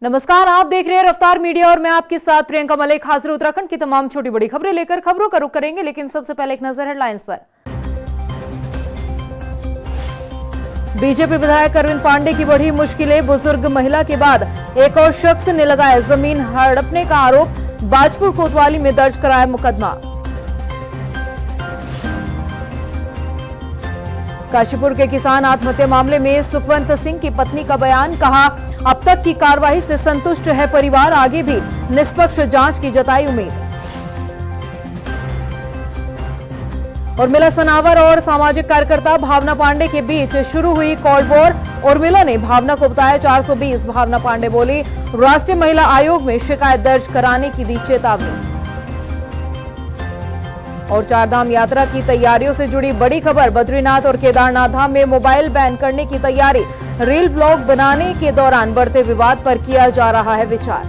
नमस्कार, आप देख रहे हैं रफ्तार मीडिया और मैं आपके साथ प्रियंका मलिक हाजिर उत्तराखंड की तमाम छोटी बड़ी खबरें लेकर खबरों का रुख करेंगे, लेकिन सबसे पहले एक नजर हेडलाइंस पर। बीजेपी विधायक अरविंद पांडे की बढ़ी मुश्किलें, बुजुर्ग महिला के बाद एक और शख्स ने लगाया जमीन हड़पने का आरोप, बाजपुर कोतवाली में दर्ज कराया मुकदमा। काशीपुर के किसान आत्महत्या मामले में सुखवंत सिंह की पत्नी का बयान, कहा अब तक की कार्रवाई से संतुष्ट है परिवार, आगे भी निष्पक्ष जांच की जताई उम्मीद। और उर्मिला सनावर और सामाजिक कार्यकर्ता भावना पांडे के बीच शुरू हुई कॉल्ड वॉर। उर्मिला ने भावना को बताया 420। भावना पांडे बोली राष्ट्रीय महिला आयोग में शिकायत दर्ज कराने की दी चेतावनी। और चारधाम यात्रा की तैयारियों से जुड़ी बड़ी खबर, बद्रीनाथ और केदारनाथ धाम में मोबाइल बैन करने की तैयारी, रील ब्लॉग बनाने के दौरान बढ़ते विवाद पर किया जा रहा है विचार।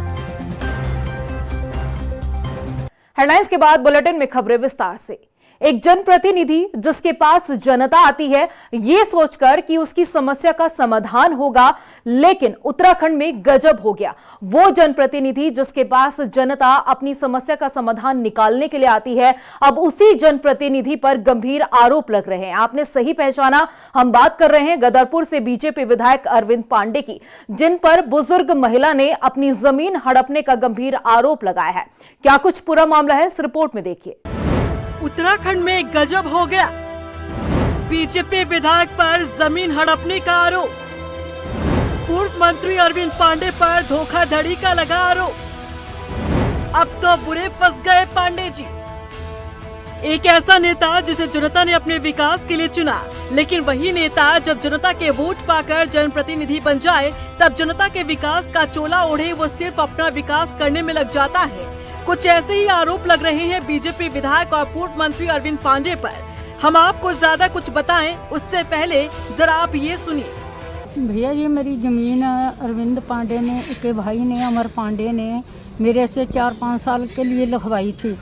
हेडलाइंस के बाद बुलेटिन में खबरें विस्तार से। एक जनप्रतिनिधि जिसके पास जनता आती है ये सोचकर कि उसकी समस्या का समाधान होगा, लेकिन उत्तराखंड में गजब हो गया। वो जनप्रतिनिधि जिसके पास जनता अपनी समस्या का समाधान निकालने के लिए आती है, अब उसी जनप्रतिनिधि पर गंभीर आरोप लग रहे हैं। आपने सही पहचाना, हम बात कर रहे हैं गदरपुर से बीजेपी विधायक अरविंद पांडे की, जिन पर बुजुर्ग महिला ने अपनी जमीन हड़पने का गंभीर आरोप लगाया है। क्या कुछ पूरा मामला है, इस रिपोर्ट में देखिए। उत्तराखंड में गजब हो गया, बीजेपी विधायक पर जमीन हड़पने का आरोप, पूर्व मंत्री अरविंद पांडे पर धोखाधड़ी का लगा आरोप। अब तो बुरे फंस गए पांडे जी। एक ऐसा नेता जिसे जनता ने अपने विकास के लिए चुना, लेकिन वही नेता जब जनता के वोट पाकर जनप्रतिनिधि बन जाए, तब जनता के विकास का चोला ओढ़े वो सिर्फ अपना विकास करने में लग जाता है। कुछ ऐसे ही आरोप लग रहे हैं बीजेपी विधायक और पूर्व मंत्री अरविंद पांडे पर। हम आपको ज्यादा कुछ बताएं उससे पहले जरा आप ये सुनिए। भैया, ये मेरी जमीन अरविंद पांडे ने के भाई ने, अमर पांडे ने मेरे से 4-5 साल के लिए लिखवाई थी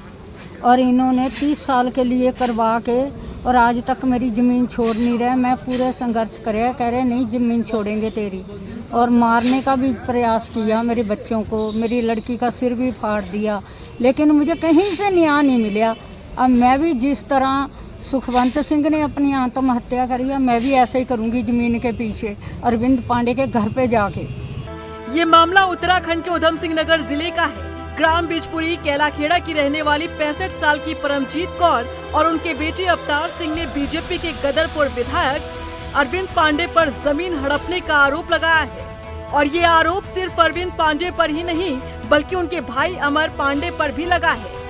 और इन्होंने 30 साल के लिए करवा के और आज तक मेरी ज़मीन छोड़ नहीं रहे। मैं पूरे संघर्ष करे, कह रहे नहीं ज़मीन छोड़ेंगे तेरी, और मारने का भी प्रयास किया मेरे बच्चों को, मेरी लड़की का सिर भी फाड़ दिया, लेकिन मुझे कहीं से न्याय नहीं मिला। अब मैं भी जिस तरह सुखवंत सिंह ने अपनी आत्महत्या करी है, मैं भी ऐसे ही करूँगी ज़मीन के पीछे अरविंद पांडे के घर पे जाके। ये मामला उत्तराखंड के उधम सिंह नगर जिले का है। ग्राम बिजपुरी कैलाखेड़ा की रहने वाली 65 साल की परमजीत कौर और उनके बेटे अवतार सिंह ने बीजेपी के गदरपुर विधायक अरविंद पांडे पर जमीन हड़पने का आरोप लगाया है। और ये आरोप सिर्फ अरविंद पांडे पर ही नहीं, बल्कि उनके भाई अमर पांडे पर भी लगा है।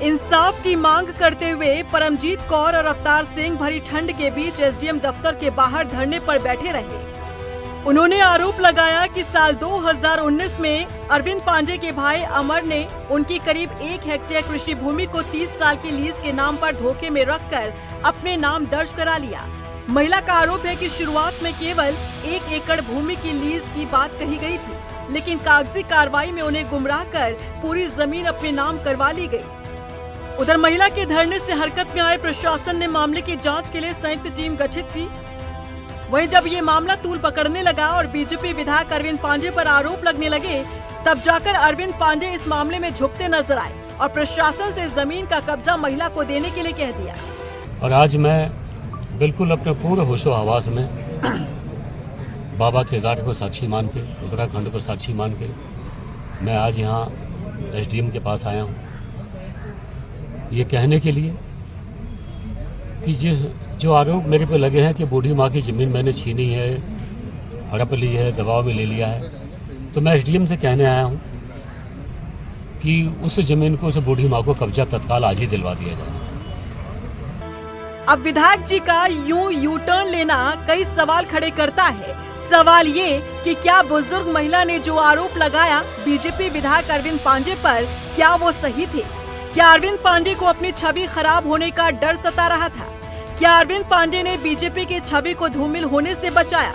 इंसाफ की मांग करते हुए परमजीत कौर और अवतार सिंह भरी ठंड के बीच एसडीएम दफ्तर के बाहर धरने पर बैठे रहे। उन्होंने आरोप लगाया कि साल 2019 में अरविंद पांडे के भाई अमर ने उनकी करीब 1 हेक्टेयर कृषि भूमि को 30 साल की लीज के नाम पर धोखे में रखकर अपने नाम दर्ज करा लिया। महिला का आरोप है कि शुरुआत में केवल 1 एकड़ भूमि की लीज की बात कही गई थी, लेकिन कागजी कार्रवाई में उन्हें गुमराह कर पूरी जमीन अपने नाम करवा ली गई। उधर महिला के धरने से हरकत में आए प्रशासन ने मामले की जांच के लिए संयुक्त टीम गठित की। वहीं जब ये मामला तूल पकड़ने लगा और बीजेपी विधायक अरविंद पांडे पर आरोप लगने लगे, तब जाकर अरविंद पांडे इस मामले में झुकते नजर आए और प्रशासन से जमीन का कब्जा महिला को देने के लिए कह दिया। और आज मैं बिल्कुल अपने पूरे होशो हवास में बाबा केदार को साक्षी मान के, उत्तराखंड को साक्षी मान के मैं आज यहाँ एसडीएम के पास आया हूँ, ये कहने के लिए कि जो आरोप मेरे पे लगे हैं कि बूढ़ी माँ की ज़मीन मैंने छीनी है, हड़प ली है, दबाव में ले लिया है, तो मैं एसडीएम से कहने आया हूँ कि उस ज़मीन को, उस बूढ़ी माँ को कब्जा तत्काल आज ही दिलवा दिया जाए। अब विधायक जी का यूं यू टर्न लेना कई सवाल खड़े करता है। सवाल ये कि क्या बुजुर्ग महिला ने जो आरोप लगाया बीजेपी विधायक अरविंद पांडे पर, क्या वो सही थे? क्या अरविंद पांडे को अपनी छवि खराब होने का डर सता रहा था? क्या अरविंद पांडे ने बीजेपी की छवि को धूमिल होने से बचाया,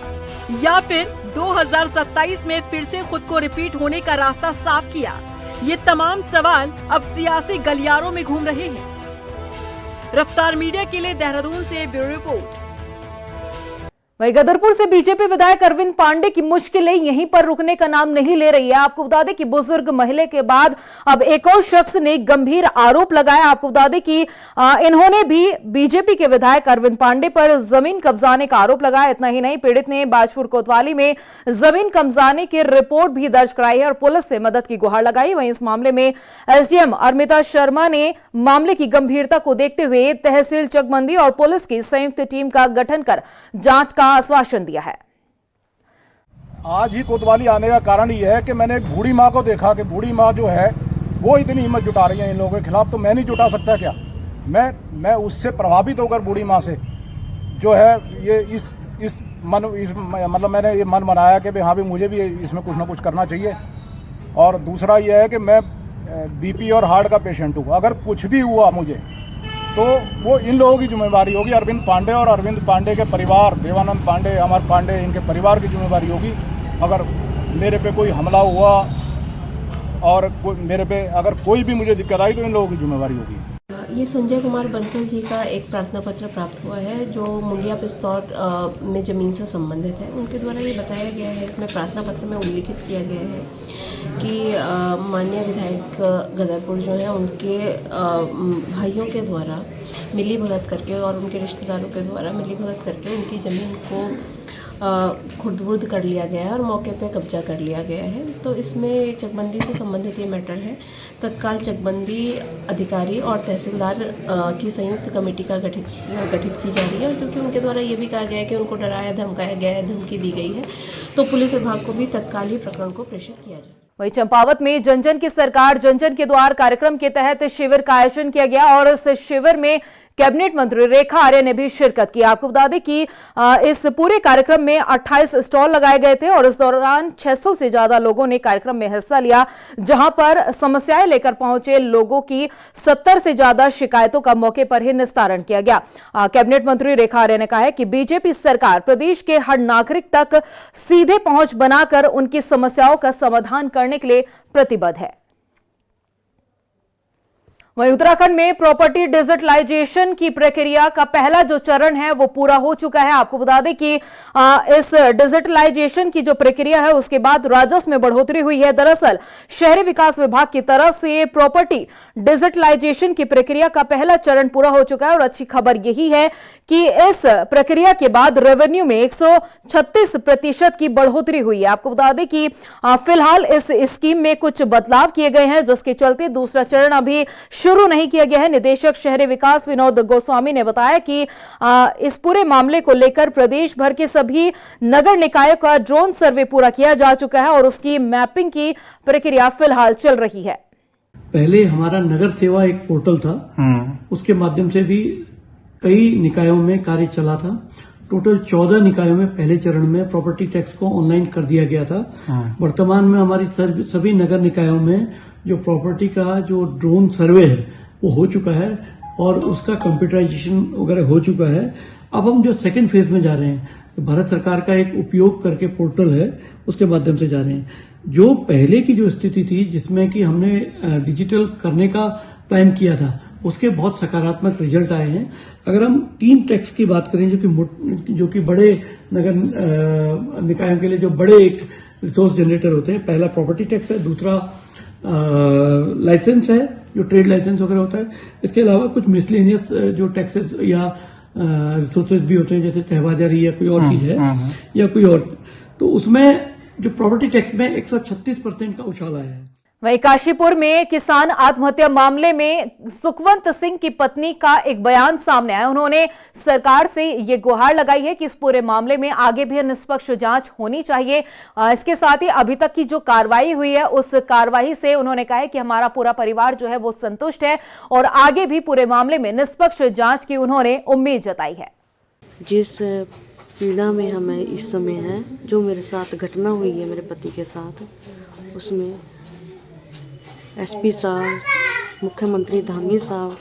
या फिर 2027 में फिर से खुद को रिपीट होने का रास्ता साफ किया? ये तमाम सवाल अब सियासी गलियारों में घूम रहे हैं। रफ्तार मीडिया के लिए देहरादून से ब्यूरो रिपोर्ट। वहीं गदरपुर से बीजेपी विधायक अरविंद पांडे की मुश्किलें यहीं पर रुकने का नाम नहीं ले रही है। आपको बता दें कि बुजुर्ग महिला के बाद अब एक और शख्स ने गंभीर आरोप लगाया। आपको बता दें कि इन्होंने भी बीजेपी के विधायक अरविंद पांडे पर जमीन कब्जाने का आरोप लगाया। इतना ही नहीं, पीड़ित ने बाजपुर कोतवाली में जमीन कब्जाने की रिपोर्ट भी दर्ज कराई है और पुलिस से मदद की गुहार लगाई। वहीं इस मामले में एसडीएम अरमिता शर्मा ने मामले की गंभीरता को देखते हुए तहसील चकबंदी और पुलिस की संयुक्त टीम का गठन कर जांच का आश्वासन दिया है। आज ही कोतवाली आने का कारण यह है कि मैंने एक बूढ़ी माँ को देखा कि बूढ़ी माँ जो है वो इतनी हिम्मत जुटा रही है इन लोगों के खिलाफ, तो मैं नहीं जुटा सकता क्या? मैं उससे प्रभावित होकर बूढ़ी माँ से जो है ये मतलब मैंने ये मन बनाया कि हाँ भी मुझे भी इसमें कुछ ना कुछ करना चाहिए। और दूसरा यह है कि मैं बीपी और हार्ट का पेशेंट हूँ। अगर कुछ भी हुआ मुझे तो वो इन लोगों की जिम्मेवारी होगी, अरविंद पांडे और अरविंद पांडे के परिवार, देवानंद पांडे, अमर पांडे, इनके परिवार की जिम्मेवारी होगी। अगर मेरे पे कोई हमला हुआ और मेरे पे अगर कोई भी मुझे दिक्कत आई तो इन लोगों की जिम्मेवारी होगी। ये संजय कुमार बंसल जी का एक प्रार्थना पत्र प्राप्त हुआ है जो मुंडिया पिस्तौर में ज़मीन से संबंधित है। उनके द्वारा ये बताया गया है, इसमें प्रार्थना पत्र में उल्लिखित किया गया है कि माननीय विधायक गदरपुर जो है उनके भाइयों के द्वारा मिली भगत करके और उनके रिश्तेदारों के द्वारा मिली भगत करके उनकी ज़मीन को खुर्द-बुर्द कर लिया गया है और मौके पे कब्जा कर लिया गया है। तो इसमें चकबंदी से संबंधित ये मैटर है। तत्काल चकबंदी अधिकारी और तहसीलदार की संयुक्त कमेटी का गठित की जा रही है और क्योंकि उनके द्वारा ये भी कहा गया है कि उनको डराया धमकाया गया है, धमकी दी गई है, तो पुलिस विभाग को भी तत्काल ही प्रकरण को प्रेषित किया जाए। वहीं चंपावत में जन जन की सरकार जन जन के द्वार कार्यक्रम के तहत शिविर का आयोजन किया गया और इस शिविर में कैबिनेट मंत्री रेखा आर्य ने भी शिरकत की। आपको बता दें कि इस पूरे कार्यक्रम में 28 स्टॉल लगाए गए थे और इस दौरान 600 से ज्यादा लोगों ने कार्यक्रम में हिस्सा लिया, जहां पर समस्याएं लेकर पहुंचे लोगों की 70 से ज्यादा शिकायतों का मौके पर ही निस्तारण किया गया। कैबिनेट मंत्री रेखा आर्य ने कहा है कि बीजेपी सरकार प्रदेश के हर नागरिक तक सीधे पहुंच बनाकर उनकी समस्याओं का समाधान करने के लिए प्रतिबद्ध है। वहीं उत्तराखंड में प्रॉपर्टी डिजिटलाइजेशन की प्रक्रिया का पहला जो चरण है वो पूरा हो चुका है। आपको बता दें कि इस डिजिटलाइजेशन की जो प्रक्रिया है उसके बाद राजस्व में बढ़ोतरी हुई है। दरअसल शहरी विकास विभाग की तरफ से प्रॉपर्टी डिजिटलाइजेशन की प्रक्रिया का पहला चरण पूरा हो चुका है और अच्छी खबर यही है कि इस प्रक्रिया के बाद रेवेन्यू में 136% की बढ़ोतरी हुई है। आपको बता दें कि फिलहाल इस स्कीम में कुछ बदलाव किए गए हैं जिसके चलते दूसरा चरण अभी शुरू नहीं किया गया है। निदेशक शहरी विकास विनोद गोस्वामी ने बताया कि इस पूरे मामले को लेकर प्रदेश भर के सभी नगर निकायों का ड्रोन सर्वे पूरा किया जा चुका है और उसकी मैपिंग की प्रक्रिया फिलहाल चल रही है। पहले हमारा नगर सेवा एक पोर्टल था, उसके माध्यम से भी कई निकायों में कार्य चला था। टोटल 14 निकायों में पहले चरण में प्रॉपर्टी टैक्स को ऑनलाइन कर दिया गया था। वर्तमान में हमारी सभी नगर निकायों में जो प्रॉपर्टी का जो ड्रोन सर्वे है वो हो चुका है और उसका कंप्यूटराइजेशन वगैरह हो चुका है। अब हम जो सेकंड फेज में जा रहे हैं, तो भारत सरकार का एक उपयोग करके पोर्टल है उसके माध्यम से जा रहे हैं। जो पहले की जो स्थिति थी जिसमें कि हमने डिजिटल करने का प्लान किया था, उसके बहुत सकारात्मक रिजल्ट आए हैं। अगर हम 3 टैक्स की बात करें जो कि बड़े नगर निकायों के लिए जो बड़े एक रिसोर्स जनरेटर होते हैं, पहला प्रॉपर्टी टैक्स है, दूसरा लाइसेंस है जो ट्रेड लाइसेंस वगैरह होता है, इसके अलावा कुछ मिसलेनियस जो टैक्सेस या रिसोर्सेज भी होते हैं जैसे तहबाजारी या कोई और चीज है या कोई और, तो उसमें जो प्रॉपर्टी टैक्स में 136% का उछाल आया है। वहीं काशीपुर में किसान आत्महत्या मामले में सुखवंत सिंह की पत्नी का एक बयान सामने आया। उन्होंने सरकार से ये गुहार लगाई है कि इस पूरे मामले में आगे भी निष्पक्ष जांच होनी चाहिए। इसके साथ ही अभी तक की जो कार्रवाई हुई है उस कार्रवाई से उन्होंने कहा है कि हमारा पूरा परिवार जो है वो संतुष्ट है और आगे भी पूरे मामले में निष्पक्ष जांच की उन्होंने उम्मीद जताई है। जिस पीड़ा में हमें इस समय है, जो मेरे साथ घटना हुई है मेरे पति के साथ, उसमें एसपी साहब, मुख्यमंत्री धामी साहब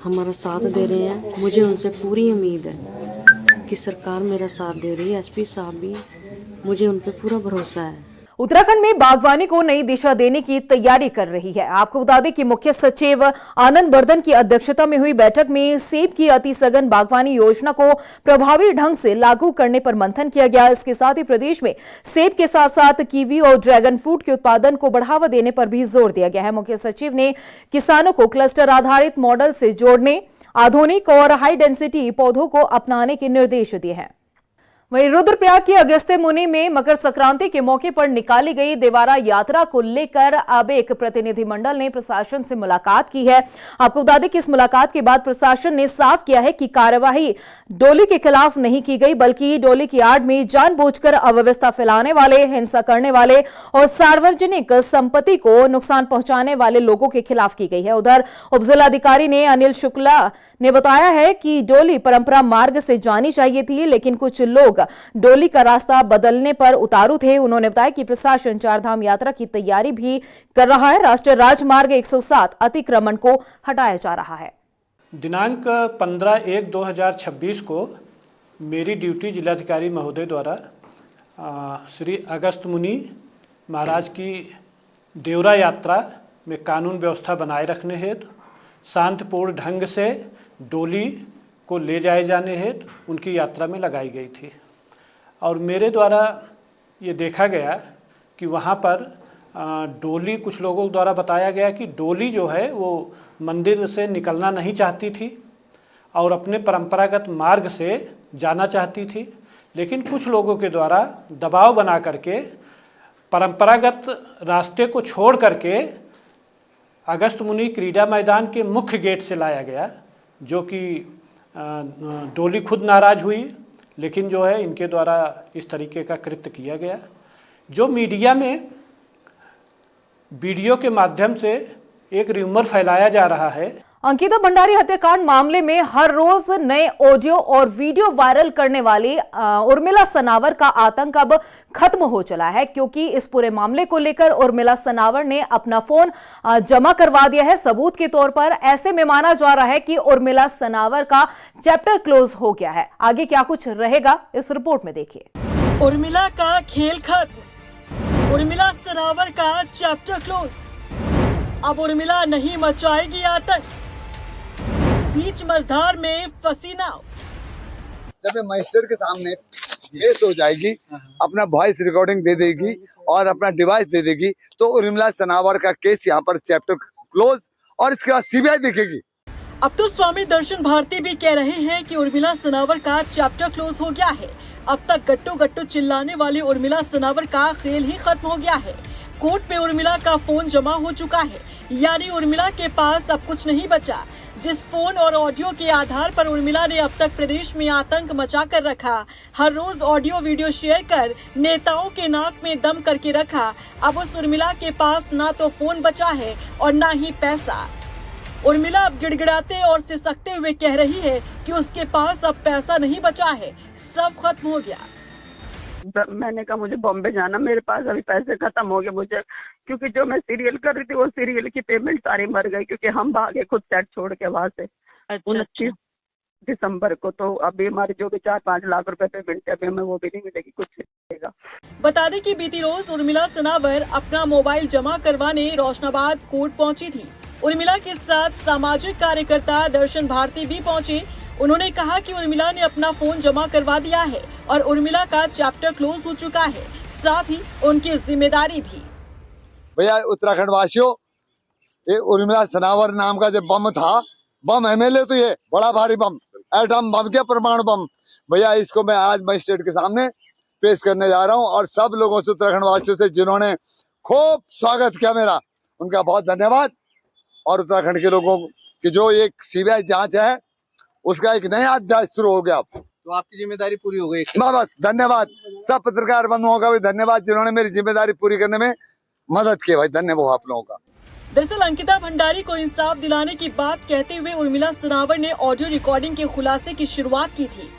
हमारा साथ दे रहे हैं। मुझे उनसे पूरी उम्मीद है कि सरकार मेरा साथ दे रही है। एसपी साहब भी, मुझे उन पर पूरा भरोसा है। उत्तराखंड में बागवानी को नई दिशा देने की तैयारी कर रही है। आपको बता दें कि मुख्य सचिव आनंद वर्धन की अध्यक्षता में हुई बैठक में सेब की अति सघन बागवानी योजना को प्रभावी ढंग से लागू करने पर मंथन किया गया। इसके साथ ही प्रदेश में सेब के साथ साथ कीवी और ड्रैगन फ्रूट के उत्पादन को बढ़ावा देने पर भी जोर दिया गया है। मुख्य सचिव ने किसानों को क्लस्टर आधारित मॉडल से जोड़ने, आधुनिक और हाई डेंसिटी पौधों को अपनाने के निर्देश दिए हैं। वहीं रुद्रप्रयाग की अगस्त्य मुनि में मकर संक्रांति के मौके पर निकाली गई देवारा यात्रा को लेकर अब एक प्रतिनिधिमंडल ने प्रशासन से मुलाकात की है। आपको बता दें कि इस मुलाकात के बाद प्रशासन ने साफ किया है कि कार्यवाही डोली के खिलाफ नहीं की गई, बल्कि डोली की आड़ में जानबूझकर अव्यवस्था फैलाने वाले, हिंसा करने वाले और सार्वजनिक संपत्ति को नुकसान पहुंचाने वाले लोगों के खिलाफ की गई है। उधर उपजिलाधिकारी ने अनिल शुक्ला ने बताया है कि डोली परंपरा मार्ग से जानी चाहिए थी, लेकिन कुछ लोग डोली का रास्ता बदलने पर उतारू थे। उन्होंने बताया कि प्रशासन चारधाम यात्रा की तैयारी भी कर रहा है। राष्ट्रीय राजमार्ग 107 अतिक्रमण को हटाया जा रहा है। दिनांक 15/1/2026 को मेरी ड्यूटी जिलाधिकारी महोदय द्वारा श्री अगस्त्य मुनि महाराज की देवरा यात्रा में कानून व्यवस्था बनाए रखने हेतु शांतिपूर्ण ढंग से डोली को ले जाए जाने हेतु उनकी यात्रा में लगाई गई थी। और मेरे द्वारा ये देखा गया कि वहाँ पर डोली, कुछ लोगों द्वारा बताया गया कि डोली जो है वो मंदिर से निकलना नहीं चाहती थी और अपने परंपरागत मार्ग से जाना चाहती थी, लेकिन कुछ लोगों के द्वारा दबाव बना करके परंपरागत रास्ते को छोड़ करके अगस्त्य मुनि क्रीड़ा मैदान के मुख्य गेट से लाया गया, जो कि डोली खुद नाराज हुई, लेकिन जो है इनके द्वारा इस तरीके का कृत्य किया गया, जो मीडिया में वीडियो के माध्यम से एक र्यूमर फैलाया जा रहा है। अंकिता भंडारी हत्याकांड मामले में हर रोज नए ऑडियो और वीडियो वायरल करने वाली उर्मिला सनावर का आतंक अब खत्म हो चला है, क्योंकि इस पूरे मामले को लेकर उर्मिला सनावर ने अपना फोन जमा करवा दिया है सबूत के तौर पर। ऐसे में माना जा रहा है कि उर्मिला सनावर का चैप्टर क्लोज हो गया है। आगे क्या कुछ रहेगा इस रिपोर्ट में देखिए। उर्मिला का खेल खत्म, उर्मिला सनावर का चैप्टर क्लोज। अब उर्मिला नहीं मचाएगी आतंक, बीच मझधार में फंसी नाव। जब मजिस्ट्रेट के सामने केस हो जाएगी, अपना वॉइस रिकॉर्डिंग दे देगी और अपना डिवाइस दे देगी, तो उर्मिला सनावर का केस यहाँ पर चैप्टर क्लोज और इसके बाद सीबीआई देखेगी। अब तो स्वामी दर्शन भारती भी कह रहे हैं कि उर्मिला सनावर का चैप्टर क्लोज हो गया है। अब तक गट्टू गट्टू चिल्लाने वाली उर्मिला सनावर का खेल ही खत्म हो गया है। कोर्ट पे उर्मिला का फोन जमा हो चुका है, यानी उर्मिला के पास अब कुछ नहीं बचा। जिस फोन और ऑडियो के आधार पर उर्मिला ने अब तक प्रदेश में आतंक मचा कर रखा, हर रोज ऑडियो वीडियो शेयर कर नेताओं के नाक में दम करके रखा, अब उस उर्मिला के पास ना तो फोन बचा है और ना ही पैसा। उर्मिला अब गिड़गिड़ाते और सिसकते हुए कह रही है कि उसके पास अब पैसा नहीं बचा है, सब खत्म हो गया। मैंने कहा मुझे बॉम्बे जाना, मेरे पास अभी पैसे खत्म हो गए मुझे, क्योंकि जो मैं सीरियल कर रही थी वो सीरियल की पेमेंट सारी मर गई, क्योंकि हम भागे खुद सेट छोड़ के वहाँ से 29 दिसंबर को। तो अभी हमारी जो भी 4-5 लाख रुपए पेमेंट है, अभी हमें वो भी नहीं मिलेगी, कुछ नहीं मिलेगा। बता दें कि बीती रोज उर्मिला सनावर अपना मोबाइल जमा करवाने रोशनाबाद कोर्ट पहुंची थी। उर्मिला के साथ सामाजिक कार्यकर्ता दर्शन भारती भी पहुंचे। उन्होंने कहा कि उर्मिला ने अपना फोन जमा करवा दिया है और उर्मिला का चैप्टर क्लोज हो चुका है, साथ ही उनकी जिम्मेदारी भी। भैया उत्तराखंड वासियों, ये उर्मिला सनावर नाम का जो बम था, बम एमएलए तो ये बड़ा भारी बम, एटम बम के परमाणु बम, भैया इसको मैं आज मजिस्ट्रेट के सामने पेश करने जा रहा हूँ। और सब लोगों से, उत्तराखंड वासियों से जिन्होंने खूब स्वागत किया मेरा, उनका बहुत धन्यवाद। और उत्तराखंड के लोगों की जो एक सीबीआई जांच है, उसका एक नया अध्याय शुरू हो गया। तो आपकी जिम्मेदारी पूरी हो गई। बस धन्यवाद सब पत्रकार बंधुओं का भी धन्यवाद, जिन्होंने मेरी जिम्मेदारी पूरी करने में मदद की। भाई धन्यवाद आप लोगों का। दरअसल अंकिता भंडारी को इंसाफ दिलाने की बात कहते हुए उर्मिला सनावर ने ऑडियो रिकॉर्डिंग के खुलासे की शुरुआत की थी।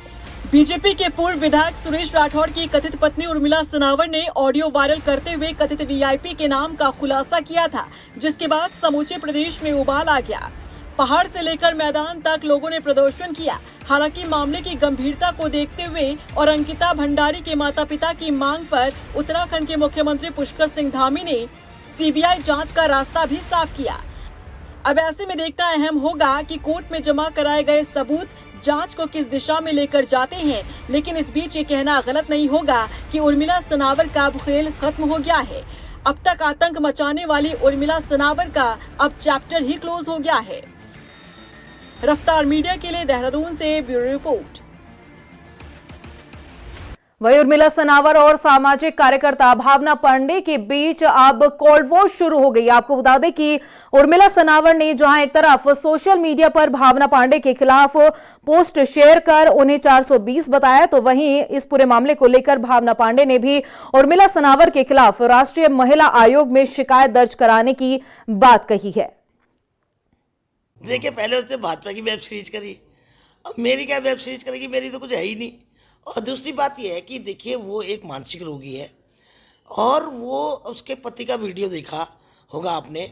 बीजेपी के पूर्व विधायक सुरेश राठौड़ की कथित पत्नी उर्मिला सनावर ने ऑडियो वायरल करते हुए कथित वीआईपी के नाम का खुलासा किया था, जिसके बाद समूचे प्रदेश में उबाल आ गया। पहाड़ से लेकर मैदान तक लोगों ने प्रदर्शन किया। हालांकि मामले की गंभीरता को देखते हुए और अंकिता भंडारी के माता पिता की मांग पर उत्तराखंड के मुख्यमंत्री पुष्कर सिंह धामी ने सीबीआई जांच का रास्ता भी साफ किया। अब ऐसे में देखना अहम होगा कि कोर्ट में जमा कराए गए सबूत जांच को किस दिशा में लेकर जाते हैं। लेकिन इस बीच ये कहना गलत नहीं होगा कि उर्मिला सनावर का अब खेल खत्म हो गया है। अब तक आतंक मचाने वाली उर्मिला सनावर का अब चैप्टर ही क्लोज हो गया है। रफ्तार मीडिया के लिए देहरादून से ब्यूरो रिपोर्ट। वही उर्मिला सनावर और सामाजिक कार्यकर्ता भावना पांडे के बीच अब कोल्ड वॉर शुरू हो गई। आपको बता दें कि उर्मिला सनावर ने जहां एक तरफ सोशल मीडिया पर भावना पांडे के खिलाफ पोस्ट शेयर कर उन्हें 420 बताया, तो वहीं इस पूरे मामले को लेकर भावना पांडे ने भी उर्मिला सनावर के खिलाफ राष्ट्रीय महिला आयोग में शिकायत दर्ज कराने की बात कही है। देखिए, पहले उसने भाजपा की वेब सीरीज करी, अब मेरी क्या वेब सीरीज करेगी? मेरी तो कुछ है ही नहीं। और दूसरी बात यह है कि देखिए, वो एक मानसिक रोगी है और वो उसके पति का वीडियो देखा होगा आपने,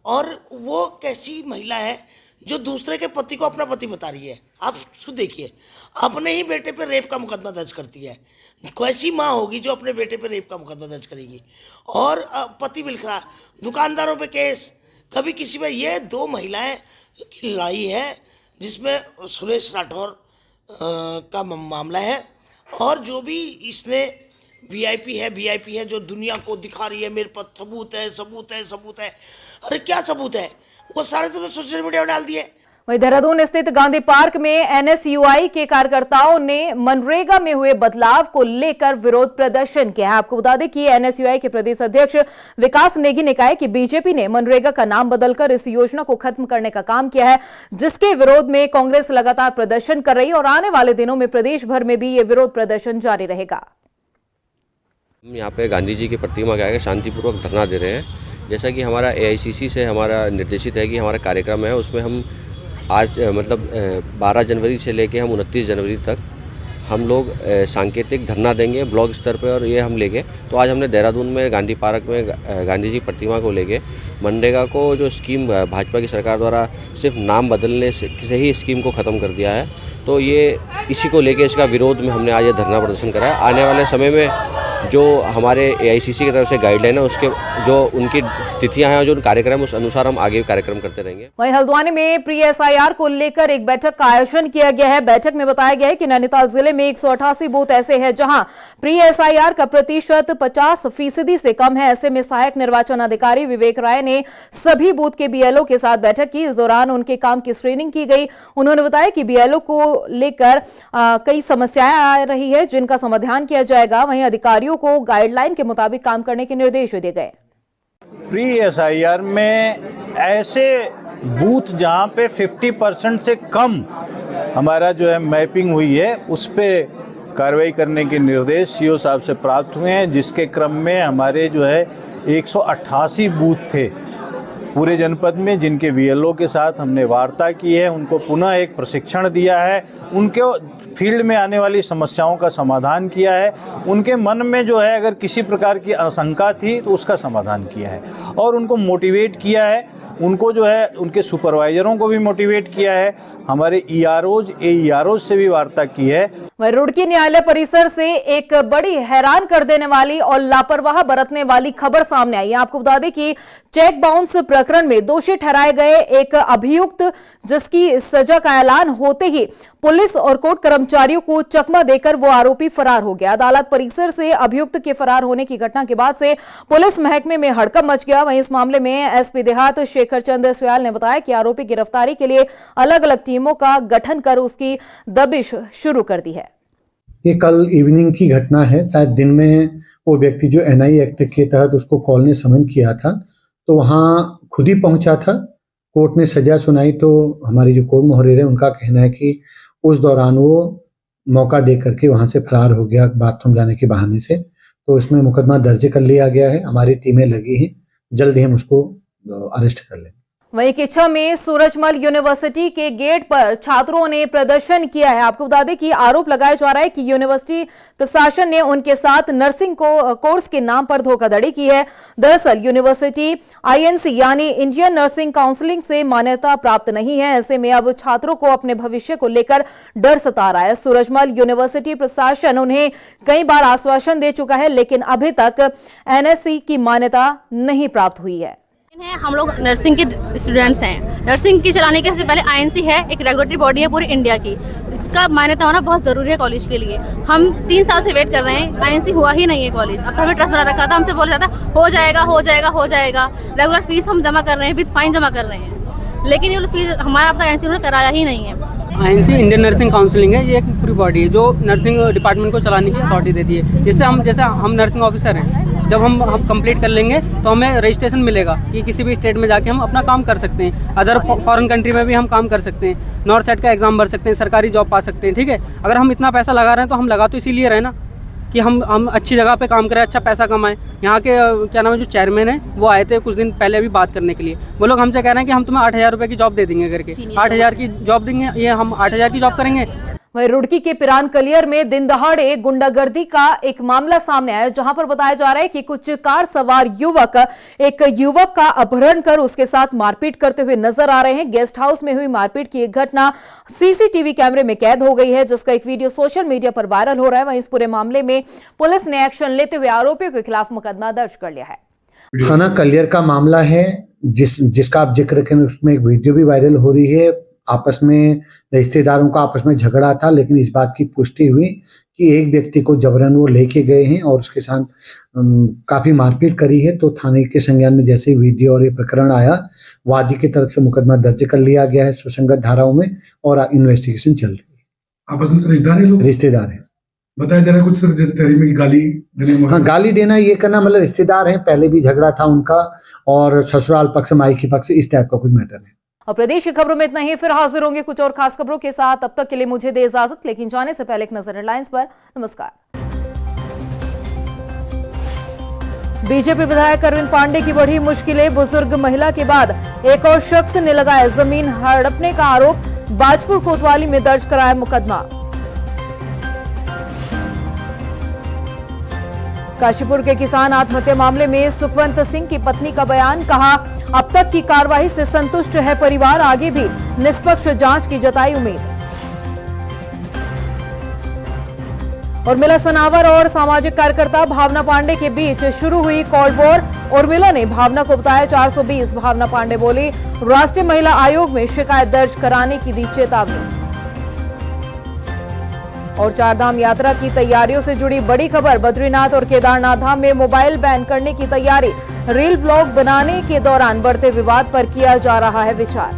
और वो कैसी महिला है जो दूसरे के पति को अपना पति बता रही है। आप खुद देखिए, अपने ही बेटे पे रेप का मुकदमा दर्ज करती है। कैसी माँ होगी जो अपने बेटे पे रेप का मुकदमा दर्ज करेगी? और पति बिलखरा, दुकानदारों पे केस, कभी किसी पे। ये दो महिलाएं की लड़ाई है जिसमें सुरेश राठौर का मामला है, और जो भी इसने वीआईपी है जो दुनिया को दिखा रही है मेरे पास सबूत है। अरे क्या सबूत है? वो सारे तो सोशल मीडिया में डाल दिए। वहीं देहरादून स्थित गांधी पार्क में एनएसयूआई के कार्यकर्ताओं ने मनरेगा में हुए बदलाव को लेकर विरोध प्रदर्शन किया है। आपको बता दें कि एनएसयूआई के प्रदेश अध्यक्ष विकास नेगी ने कहा है कि बीजेपी ने मनरेगा का नाम बदलकर इस योजना को खत्म करने का काम किया है, जिसके विरोध में कांग्रेस लगातार प्रदर्शन कर रही है और आने वाले दिनों में प्रदेश भर में भी ये विरोध प्रदर्शन जारी रहेगा। हम यहाँ पे गांधी जी की प्रतिमा के आगे शांतिपूर्वक धरना दे रहे हैं। जैसा कि हमारा एआईसीसी से हमारा निर्देशित है कि हमारा कार्यक्रम है, उसमें हम आज 12 जनवरी से लेके हम 29 जनवरी तक हम लोग सांकेतिक धरना देंगे ब्लॉक स्तर पे, और ये हम लेके तो आज हमने देहरादून में गांधी पार्क में गांधी जी प्रतिमा को लेके मनरेगा को जो स्कीम भाजपा की सरकार द्वारा सिर्फ नाम बदलने से ही स्कीम को ख़त्म कर दिया है, तो ये इसी को लेके इसका विरोध में हमने आज ये धरना प्रदर्शन करा है। आने वाले समय में जो हमारे एआईसीसी की तरफ से गाइडलाइन है, उसके जो उनकी तिथियां हैं, जो कार्यक्रम, उस अनुसार हम आगे कार्यक्रम करते रहेंगे। वहीं हल्द्वानी में प्री एसआईआर को लेकर एक बैठक का आयोजन किया गया है। बैठक में बताया गया है कि नैनीताल जिले में 188 बूथ ऐसे हैं जहां प्री एसआईआर का प्रतिशत 50% से कम है। ऐसे में सहायक निर्वाचन अधिकारी विवेक राय ने सभी बूथ के बीएलओ के साथ बैठक की। इस दौरान उनके काम की स्क्रीनिंग की गई। उन्होंने बताया कि बीएलओ को लेकर कई समस्याएं आ रही है, जिनका समाधान किया जाएगा। वहीं अधिकारियों को गाइडलाइन के मुताबिक काम करने के निर्देश दिए गए। प्री एसआईआर में ऐसे बूथ जहां पे 50% से कम हमारा जो है मैपिंग हुई है, उस पे कार्रवाई करने के निर्देश सीओ साहब से प्राप्त हुए हैं, जिसके क्रम में हमारे जो है 188 बूथ थे पूरे जनपद में, जिनके वीएलओ के साथ हमने वार्ता की है, उनको पुनः एक प्रशिक्षण दिया है, उनके फील्ड में आने वाली समस्याओं का समाधान किया है, उनके मन में जो है अगर किसी प्रकार की आशंका थी तो उसका समाधान किया है, और उनको मोटिवेट किया है, उनको जो है उनके सुपरवाइजरों को भी मोटिवेट किया है, हमारे ईआरओज एईआरओज से भी वार्ता की है। वहीं रुड़की न्यायालय परिसर से एक बड़ी हैरान कर देने वाली और लापरवाह बरतने वाली खबर सामने आई है। आपको बता दें कि चेक बाउंस प्रकरण में दोषी ठहराए गए एक अभियुक्त, जिसकी सजा का ऐलान होते ही पुलिस और कोर्ट कर्मचारियों को चकमा देकर वो आरोपी फरार हो गया। अदालत परिसर से अभियुक्त के फरार होने की घटना के बाद से पुलिस महकमे में हड़कंप मच गया। वहीं इस मामले में एसपी देहात शेखर चंद्र सयाल ने बताया कि आरोपी गिरफ्तारी के लिए अलग अलग टीमों का गठन कर उसकी दबिश शुरू कर दी है। ये कल इवनिंग की घटना है। शायद दिन में वो व्यक्ति जो एनआई एक्ट के तहत उसको कॉल ने समन किया था, तो वहाँ खुद ही पहुंचा था। कोर्ट ने सजा सुनाई तो हमारे जो कोर्ट मुहर्रिर है उनका कहना है कि उस दौरान वो मौका दे करके वहां से फरार हो गया बाथरूम जाने के बहाने से। तो इसमें मुकदमा दर्ज कर लिया गया है, हमारी टीमें लगी हैं, जल्द ही हम उसको अरेस्ट कर लेंगे। वहीं किच्छा में सूरजमल यूनिवर्सिटी के गेट पर छात्रों ने प्रदर्शन किया है। आपको बता दें कि आरोप लगाया जा रहा है कि यूनिवर्सिटी प्रशासन ने उनके साथ नर्सिंग कोर्स के नाम पर धोखाधड़ी की है। दरअसल यूनिवर्सिटी INC यानी इंडियन नर्सिंग काउंसिलिंग से मान्यता प्राप्त नहीं है। ऐसे में अब छात्रों को अपने भविष्य को लेकर डर सता रहा है। सूरजमल यूनिवर्सिटी प्रशासन उन्हें कई बार आश्वासन दे चुका है, लेकिन अभी तक NSE की मान्यता नहीं प्राप्त हुई है। हम लोग नर्सिंग के स्टूडेंट्स हैं। नर्सिंग की चलाने के से पहले INC है, एक रेगुलेटरी बॉडी है पूरी इंडिया की। इसका मान्यता होना बहुत जरूरी है कॉलेज के लिए। हम 3 साल से वेट कर रहे हैं, INC हुआ ही नहीं है कॉलेज। अब हमें ट्रस्ट बना रखा था, हमसे बोला जाता हो जाएगा हो जाएगा हो जाएगा। रेगुलर फीस हम जमा कर रहे हैं, विद फाइन जमा कर रहे हैं, लेकिन ये फीस हमारा अब तक INC उन्होंने कराया ही नहीं है। INC इंडियन नर्सिंग काउंसिलिंग है, ये एक पूरी बॉडी है जो नर्सिंग डिपार्टमेंट को चलाने की अथॉरिटी देती है। जिससे हम जैसे हम नर्सिंग ऑफिसर हैं, जब हम कंप्लीट कर लेंगे तो हमें रजिस्ट्रेशन मिलेगा कि किसी भी स्टेट में जाके हम अपना काम कर सकते हैं। अदर फॉरेन कंट्री में भी हम काम कर सकते हैं, नॉर्थ सेट का एग्जाम भर सकते हैं, सरकारी जॉब पा सकते हैं। ठीक है, अगर हम इतना पैसा लगा रहे हैं तो हम लगा तो इसीलिए रहे ना कि हम अच्छी जगह पे काम करें, अच्छा पैसा कमाएं। यहाँ के क्या नाम है जो चेयरमैन है वो आए थे कुछ दिन पहले भी बात करने के लिए। वो लोग हमसे कह रहे हैं कि हम तुम्हें 8,000 रुपये की जॉब दे देंगे करके। 8,000 की जॉब देंगे, ये हम 8,000 की जॉब करेंगे। वहीं रुड़की के पिरान कलियर में दिन दहाड़े गुंडागर्दी का एक मामला सामने आया, जहां पर बताया जा रहा है कि कुछ कार सवार युवक एक युवक का अपहरण कर उसके साथ मारपीट करते हुए नजर आ रहे हैं। गेस्ट हाउस में हुई मारपीट की एक घटना CCTV कैमरे में कैद हो गई है, जिसका एक वीडियो सोशल मीडिया पर वायरल हो रहा है। वहीं इस पूरे मामले में पुलिस ने एक्शन लेते हुए आरोपियों के खिलाफ मुकदमा दर्ज कर लिया है। थाना कलियर का मामला है, जिसका आप जिक्र करें, उसमें एक वीडियो भी वायरल हो रही है। आपस में रिश्तेदारों का आपस में झगड़ा था, लेकिन इस बात की पुष्टि हुई कि एक व्यक्ति को जबरन वो लेके गए हैं और उसके साथ काफी मारपीट करी है। तो थाने के संज्ञान में जैसे ही वीडियो और ये प्रकरण आया, वादी की तरफ से मुकदमा दर्ज कर लिया गया है सुसंगत धाराओं में और इन्वेस्टिगेशन चल रही है। आपस में रिश्तेदार है, लोग रिश्तेदार है। बताया जा रहा है कुछ सर, जैसे तहरीर में गाली देना। हाँ, गाली देना ये करना, मतलब रिश्तेदार है, पहले भी झगड़ा था उनका और ससुराल पक्ष मायके पक्ष इस टाइप का कुछ मैटर है। और प्रदेश की खबरों में इतना ही, फिर हाजिर होंगे कुछ और खास खबरों के साथ। तब तक के लिए मुझे दे इजाजत, लेकिन जाने से पहले एक नजर हेडलाइंस पर। नमस्कार। बीजेपी विधायक अरविंद पांडे की बढ़ी मुश्किलें, बुजुर्ग महिला के बाद एक और शख्स ने लगाया जमीन हड़पने का आरोप, बाजपुर कोतवाली में दर्ज कराया मुकदमा। काशीपुर के किसान आत्महत्या मामले में सुखवंत सिंह की पत्नी का बयान, कहा अब तक की कार्रवाई से संतुष्ट है परिवार, आगे भी निष्पक्ष जांच की जताई उम्मीद। और मिला सनावर और सामाजिक कार्यकर्ता भावना पांडे के बीच शुरू हुई कॉल्ड वॉर। उर्मिला ने भावना को बताया 420। भावना पांडे बोली राष्ट्रीय महिला आयोग में शिकायत दर्ज कराने की दी चेतावनी। और चारधाम यात्रा की तैयारियों से जुड़ी बड़ी खबर, बद्रीनाथ और केदारनाथ धाम में मोबाइल बैन करने की तैयारी, रील ब्लॉग बनाने के दौरान बढ़ते विवाद पर किया जा रहा है विचार।